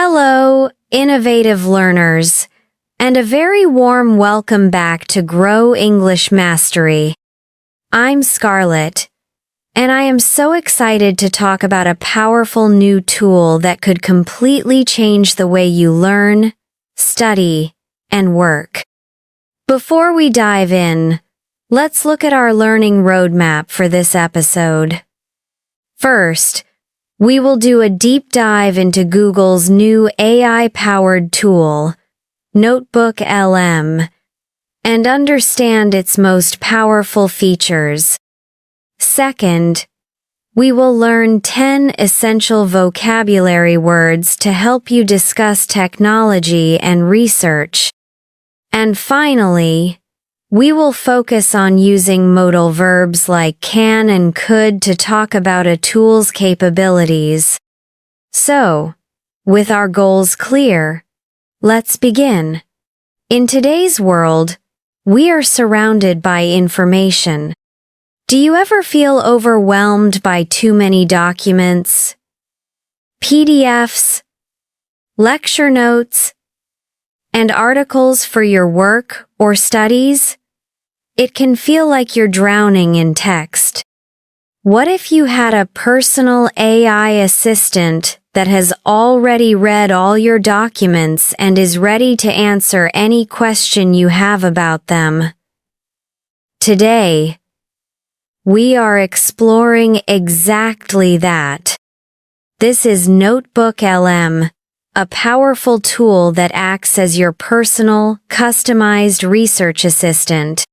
Hello, innovative learners, and a very warm welcome back to Grow English Mastery. I'm Scarlett, and I am so excited to talk about a powerful new tool that could completely change the way you learn, study, and work. Before we dive in, let's look at our learning roadmap for this episode. First, we will do a deep dive into Google's new AI-powered tool, NotebookLM, and understand its most powerful features. Second, we will learn 10 essential vocabulary words to help you discuss technology and research. And finally, we will focus on using modal verbs like can and could to talk about a tool's capabilities. So, with our goals clear, let's begin. In today's world, we are surrounded by information. Do you ever feel overwhelmed by too many documents, PDFs, lecture notes, and articles for your work or studies? It can feel like you're drowning in text. What if you had a personal AI assistant that has already read all your documents and is ready to answer any question you have about them? Today, we are exploring exactly that. This is NotebookLM, a powerful tool that acts as your personal, customized research assistant.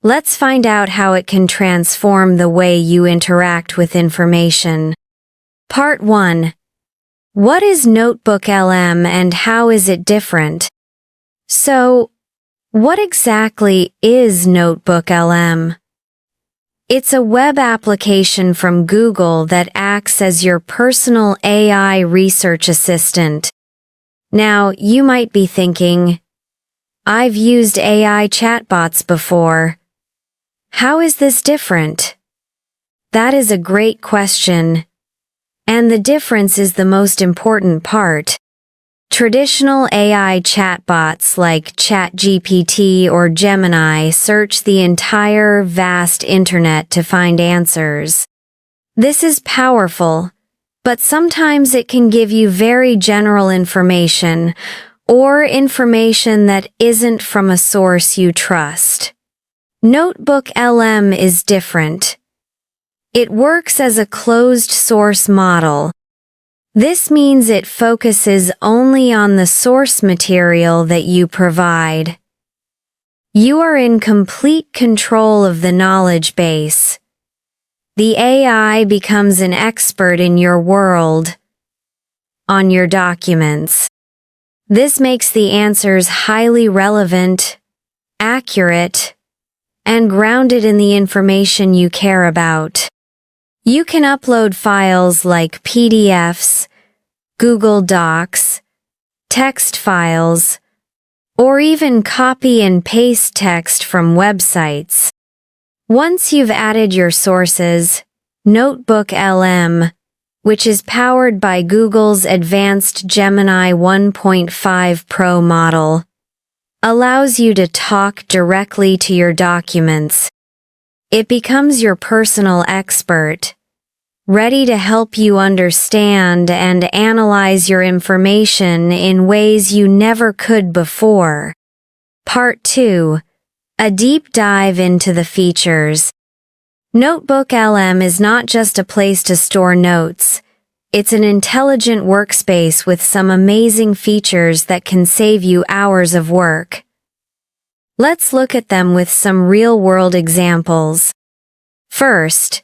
Let's find out how it can transform the way you interact with information. Part 1. What is NotebookLM and how is it different? So, what exactly is NotebookLM? It's a web application from Google that acts as your personal AI research assistant. Now, you might be thinking, I've used AI chatbots before. How is this different? That is a great question. And the difference is the most important part. Traditional AI chatbots like ChatGPT or Gemini search the entire vast internet to find answers. This is powerful, but sometimes it can give you very general information or information that isn't from a source you trust. NotebookLM is different. It works as a closed-source model. This means it focuses only on the source material that you provide. You are in complete control of the knowledge base. The AI becomes an expert in your world, on your documents. This makes the answers highly relevant, accurate, and grounded in the information you care about. You can upload files like PDFs, Google Docs, text files, or even copy and paste text from websites. Once you've added your sources, NotebookLM, which is powered by Google's advanced Gemini 1.5 Pro model, allows you to talk directly to your documents. It becomes your personal expert, ready to help you understand and analyze your information in ways you never could before. Part 2. A deep dive into the features. NotebookLM is not just a place to store notes. It's an intelligent workspace with some amazing features that can save you hours of work. Let's look at them with some real-world examples. First,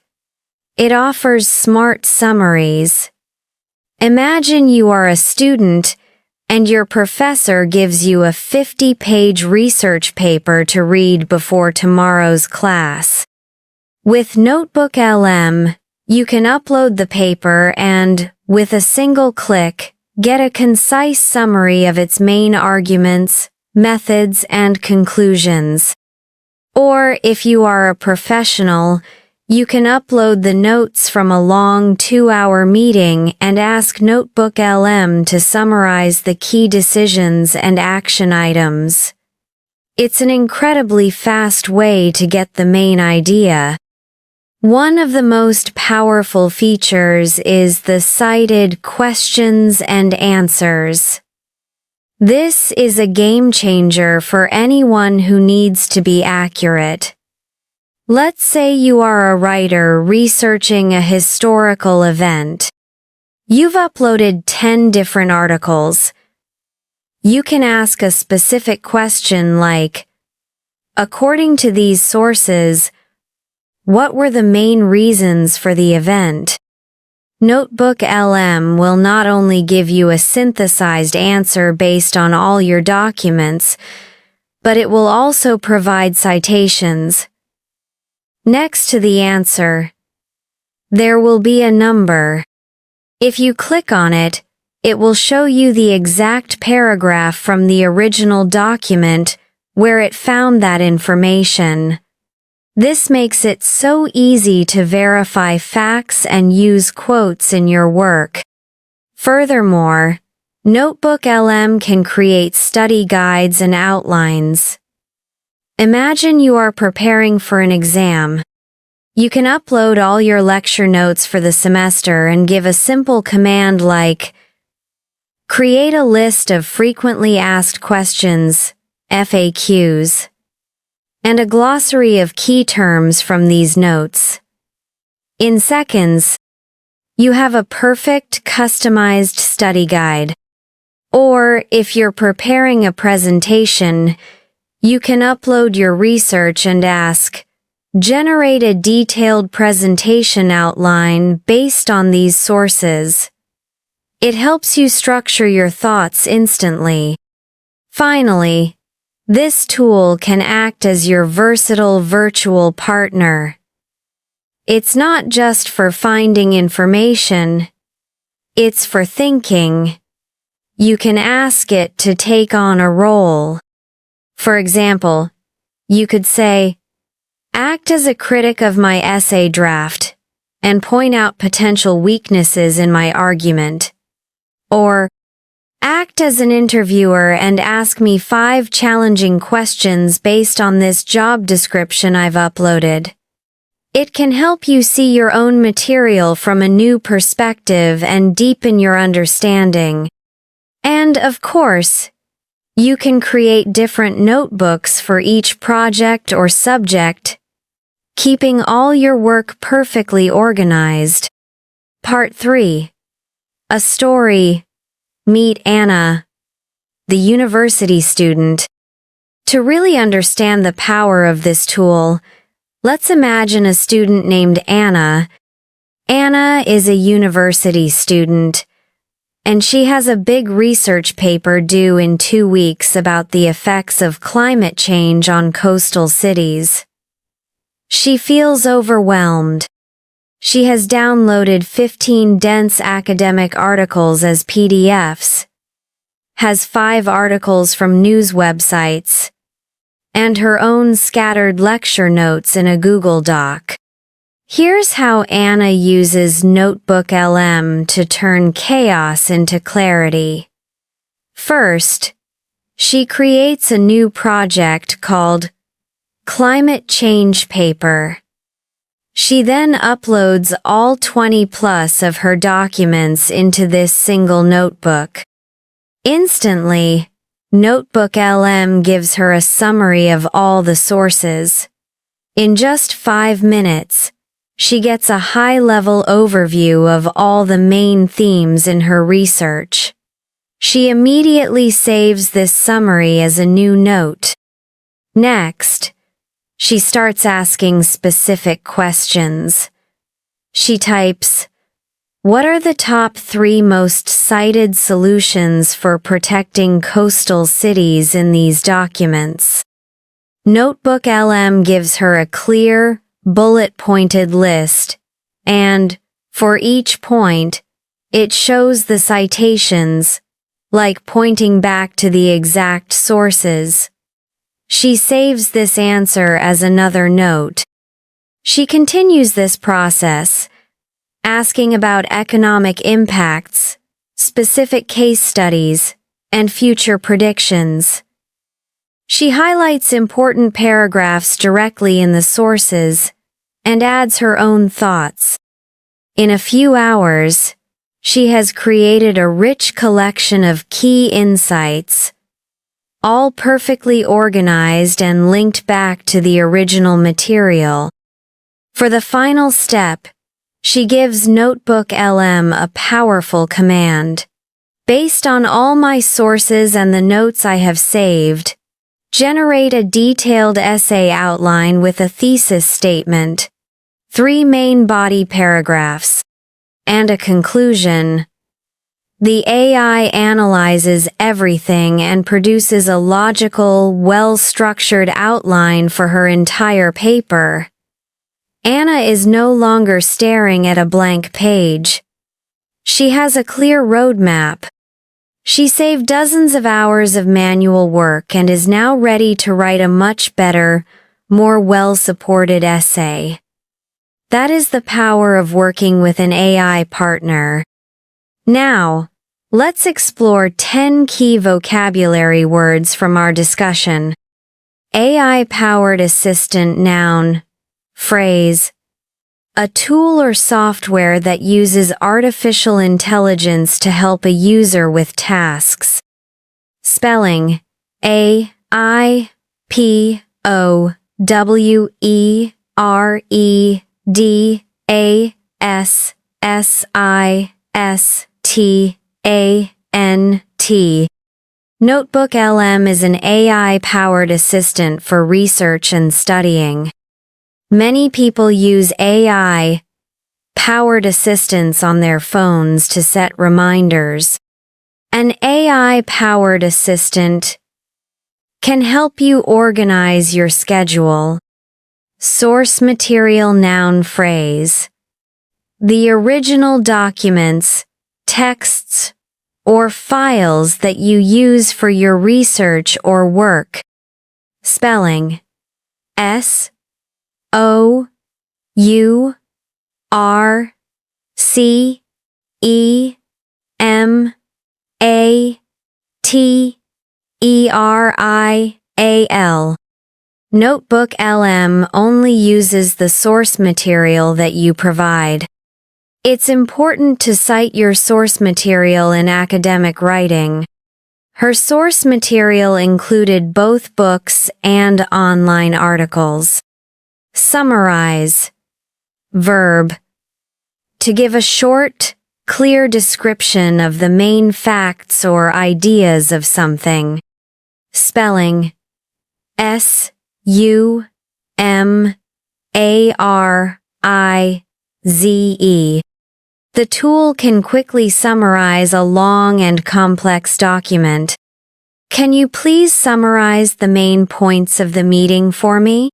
it offers smart summaries. Imagine you are a student and your professor gives you a 50-page research paper to read before tomorrow's class. With NotebookLM, you can upload the paper and, with a single click, get a concise summary of its main arguments, methods, and conclusions. Or, if you are a professional, You can upload the notes from a long 2-hour meeting and ask NotebookLM to summarize the key decisions and action items. It's an incredibly fast way to get the main idea. One of the most powerful features is the cited questions and answers. This is a game changer for anyone who needs to be accurate. Let's say you are a writer researching a historical event. You've uploaded 10 different articles. You can ask a specific question like, according to these sources, what were the main reasons for the event? NotebookLM will not only give you a synthesized answer based on all your documents, but it will also provide citations. Next to the answer, there will be a number. If you click on it, it will show you the exact paragraph from the original document where it found that information. This makes it so easy to verify facts and use quotes in your work. Furthermore, NotebookLM can create study guides and outlines. Imagine you are preparing for an exam. You can upload all your lecture notes for the semester and give a simple command like, create a list of frequently asked questions, FAQs, and a glossary of key terms from these notes. In seconds, you have a perfect customized study guide. Or if you're preparing a presentation, you can upload your research and ask, generate a detailed presentation outline based on these sources. It helps you structure your thoughts instantly. Finally, this tool can act as your versatile virtual partner. It's not just for finding information, it's for thinking. You can ask it to take on a role. For example, you could say, act as a critic of my essay draft and point out potential weaknesses in my argument. Or, act as an interviewer and ask me 5 challenging questions based on this job description I've uploaded. It can help you see your own material from a new perspective and deepen your understanding. And, of course, you can create different notebooks for each project or subject, keeping all your work perfectly organized. Part 3. A story. Meet Anna, the university student. To really understand the power of this tool, let's imagine a student named Anna. Anna is a university student, and she has a big research paper due in 2 weeks about the effects of climate change on coastal cities. She feels overwhelmed. She has downloaded 15 dense academic articles as PDFs, has 5 articles from news websites, and her own scattered lecture notes in a Google Doc. Here's how Anna uses NotebookLM to turn chaos into clarity. First, she creates a new project called Climate Change Paper. She then uploads all 20 plus of her documents into this single notebook. Instantly, NotebookLM gives her a summary of all the sources. In just 5 minutes, she gets a high-level overview of all the main themes in her research. She immediately saves this summary as a new note. Next, she starts asking specific questions. She types, what are the top 3 most cited solutions for protecting coastal cities in these documents? NotebookLM gives her a clear, bullet-pointed list, and, for each point, it shows the citations, like pointing back to the exact sources. She saves this answer as another note. She continues this process, asking about economic impacts, specific case studies, and future predictions. She highlights important paragraphs directly in the sources and adds her own thoughts. In a few hours, she has created a rich collection of key insights, all perfectly organized and linked back to the original material. For the final step, she gives NotebookLM a powerful command. Based on all my sources and the notes I have saved, generate a detailed essay outline with a thesis statement, 3 main body paragraphs, and a conclusion. The AI analyzes everything and produces a logical, well-structured outline for her entire paper. Anna is no longer staring at a blank page. She has a clear roadmap. She saved dozens of hours of manual work and is now ready to write a much better, more well-supported essay. That is the power of working with an AI partner. Now, let's explore 10 key vocabulary words from our discussion. AI-powered assistant noun, phrase. A tool or software that uses artificial intelligence to help a user with tasks. Spelling: AIPOWERDASSISTANT. NotebookLM is an AI-powered assistant for research and studying. Many people use AI-powered assistants on their phones to set reminders. An AI-powered assistant can help you organize your schedule. Source material noun phrase. The original documents, texts, or files that you use for your research or work. Spelling: SOURCEMATERIAL. NotebookLM only uses the source material that you provide. It's important to cite your source material in academic writing. Her source material included both books and online articles. Summarize. Verb. To give a short, clear description of the main facts or ideas of something. Spelling: SUMMARIZE. The tool can quickly summarize a long and complex document. Can you please summarize the main points of the meeting for me?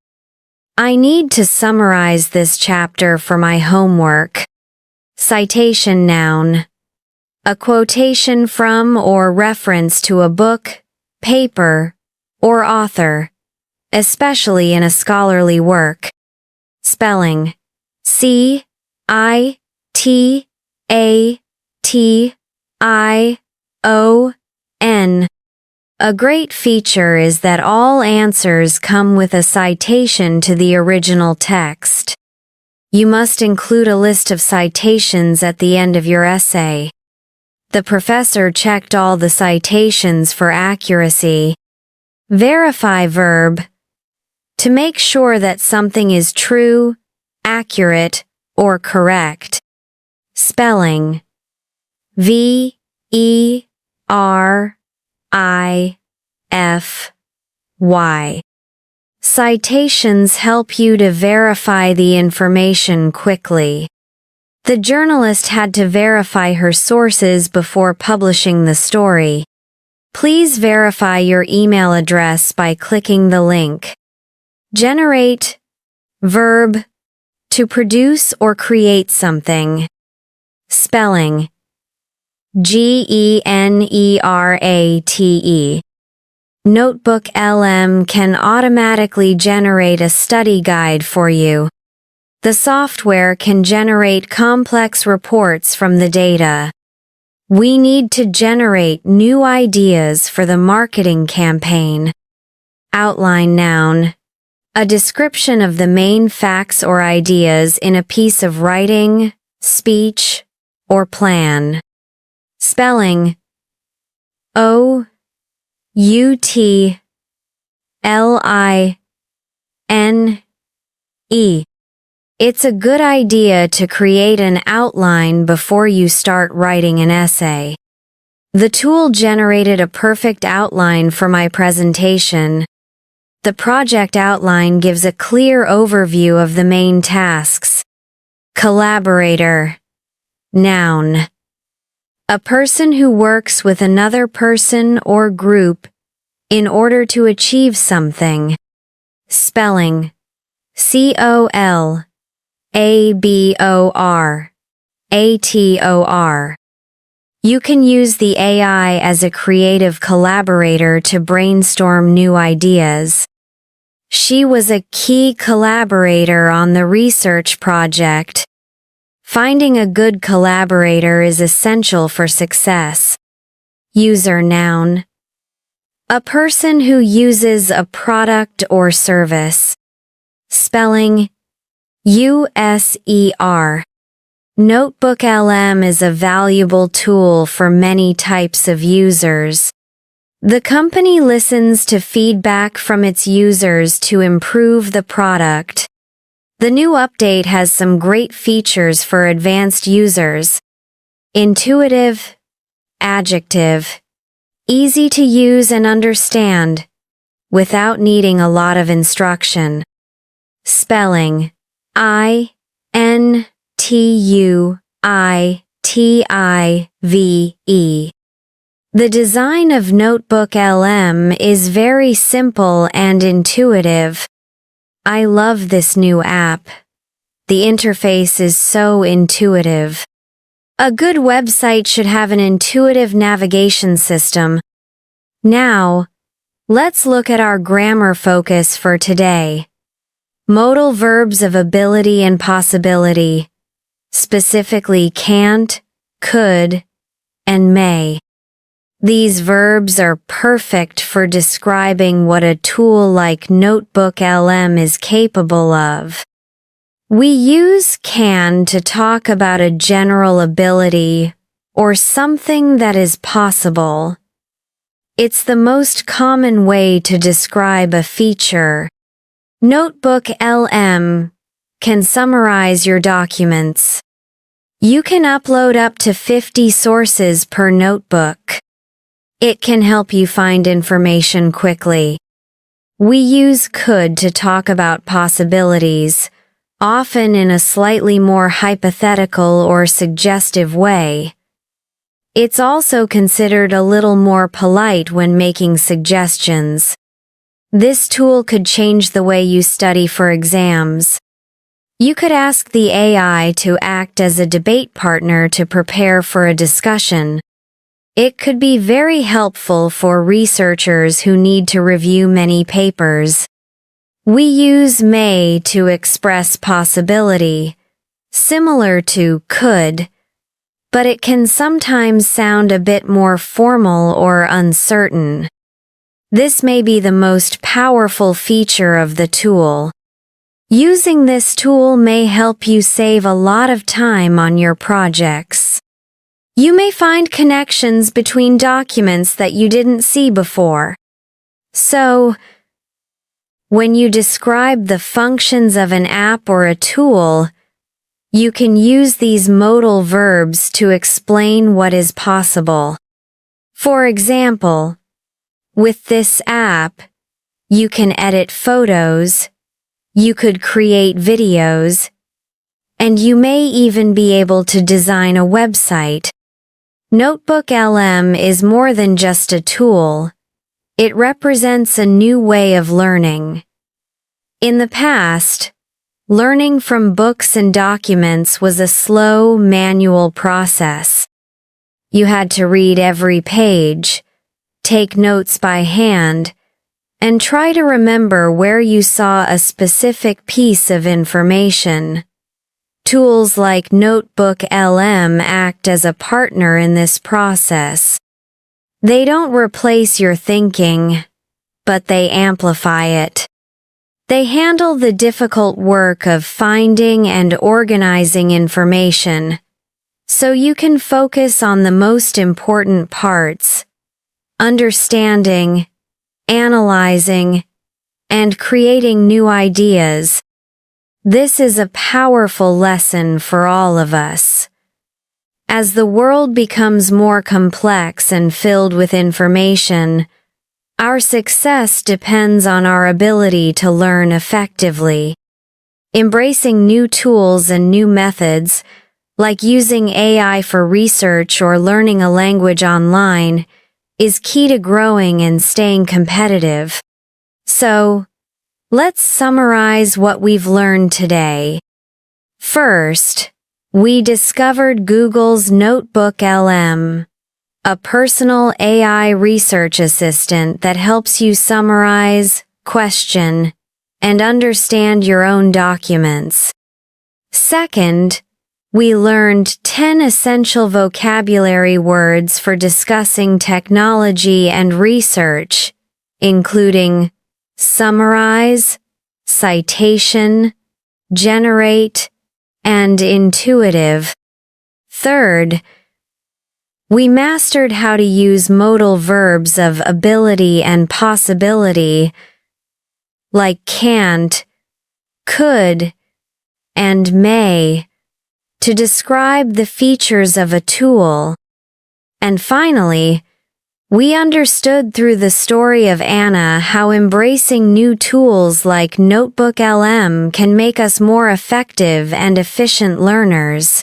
I need to summarize this chapter for my homework. Citation noun. A quotation from or reference to a book, paper, or author, especially in a scholarly work. Spelling: CITATION. A great feature is that all answers come with a citation to the original text. You must include a list of citations at the end of your essay. The professor checked all the citations for accuracy. Verify verb. To make sure that something is true, accurate, or correct. Spelling: VERIFY. Citations help you to verify the information quickly. The journalist had to verify her sources before publishing the story. Please verify your email address by clicking the link. Generate. Verb. To produce or create something. Spelling: GENERATE. NotebookLM can automatically generate a study guide for you. The software can generate complex reports from the data. We need to generate new ideas for the marketing campaign. Outline noun. A description of the main facts or ideas in a piece of writing, speech, or plan. Spelling. O-U-T-L-I-N-E. It's a good idea to create an outline before you start writing an essay. The tool generated a perfect outline for my presentation. The project outline gives a clear overview of the main tasks. Collaborator. Noun. A person who works with another person or group in order to achieve something. Spelling. C-O-L-A-B-O-R-A-T-O-R. You can use the AI as a creative collaborator to brainstorm new ideas. She was a key collaborator on the research project. Finding a good collaborator is essential for success. User noun. A person who uses a product or service. Spelling. U-S-E-R. NotebookLM is a valuable tool for many types of users. The company listens to feedback from its users to improve the product. The new update has some great features for advanced users. Intuitive. Adjective. Easy to use and understand, without needing a lot of instruction. Spelling. I-N-T-U-I-T-I-V-E. The design of NotebookLM is very simple and intuitive. I love this new app. The interface is so intuitive. A good website should have an intuitive navigation system. Now, let's look at our grammar focus for today. Modal verbs of ability and possibility, specifically can't, could, and may. These verbs are perfect for describing what a tool like NotebookLM is capable of. We use can to talk about a general ability or something that is possible. It's the most common way to describe a feature. NotebookLM can summarize your documents. You can upload up to 50 sources per notebook. It can help you find information quickly. We use could to talk about possibilities, often in a slightly more hypothetical or suggestive way. It's also considered a little more polite when making suggestions. This tool could change the way you study for exams. You could ask the AI to act as a debate partner to prepare for a discussion. It could be very helpful for researchers who need to review many papers. We use may to express possibility, similar to could, but it can sometimes sound a bit more formal or uncertain. This may be the most powerful feature of the tool. Using this tool may help you save a lot of time on your projects. You may find connections between documents that you didn't see before. So, when you describe the functions of an app or a tool, you can use these modal verbs to explain what is possible. For example, with this app, you can edit photos, you could create videos, and you may even be able to design a website. NotebookLM is more than just a tool. It represents a new way of learning. In the past, learning from books and documents was a slow, manual process. You had to read every page, take notes by hand, and try to remember where you saw a specific piece of information. Tools like NotebookLM act as a partner in this process. They don't replace your thinking, but they amplify it. They handle the difficult work of finding and organizing information, so you can focus on the most important parts: understanding, analyzing, and creating new ideas. This is a powerful lesson for all of us. As the world becomes more complex and filled with information, our success depends on our ability to learn effectively. Embracing new tools and new methods, like using AI for research or learning a language online, is key to growing and staying competitive. So, let's summarize what we've learned today. First, we discovered Google's NotebookLM, a personal AI research assistant that helps you summarize, question, and understand your own documents. Second, we learned 10 essential vocabulary words for discussing technology and research, including summarize, citation, generate, and intuitive. Third, we mastered how to use modal verbs of ability and possibility, like can't, could, and may, to describe the features of a tool. And finally, we understood through the story of Anna how embracing new tools like NotebookLM can make us more effective and efficient learners.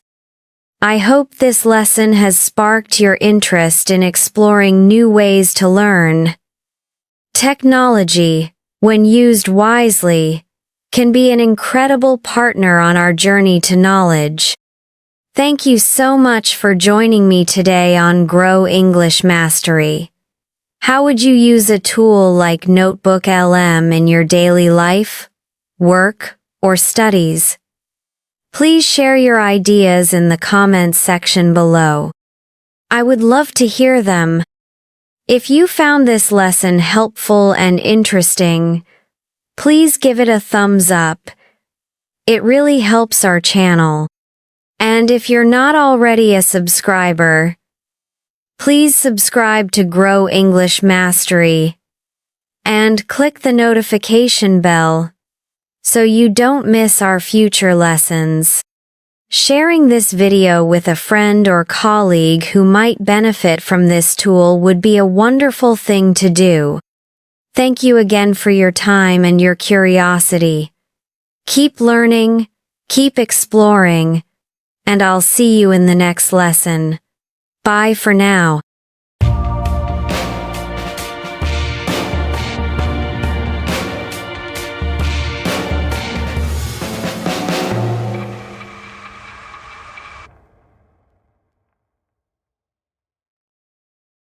I hope this lesson has sparked your interest in exploring new ways to learn. Technology, when used wisely, can be an incredible partner on our journey to knowledge. Thank you so much for joining me today on Grow English Mastery. How would you use a tool like NotebookLM in your daily life, work, or studies? Please share your ideas in the comments section below. I would love to hear them. If you found this lesson helpful and interesting, please give it a thumbs up. It really helps our channel. And if you're not already a subscriber, please subscribe to Grow English Mastery and click the notification bell so you don't miss our future lessons. Sharing this video with a friend or colleague who might benefit from this tool would be a wonderful thing to do. Thank you again for your time and your curiosity. Keep learning, keep exploring, and I'll see you in the next lesson. Bye for now.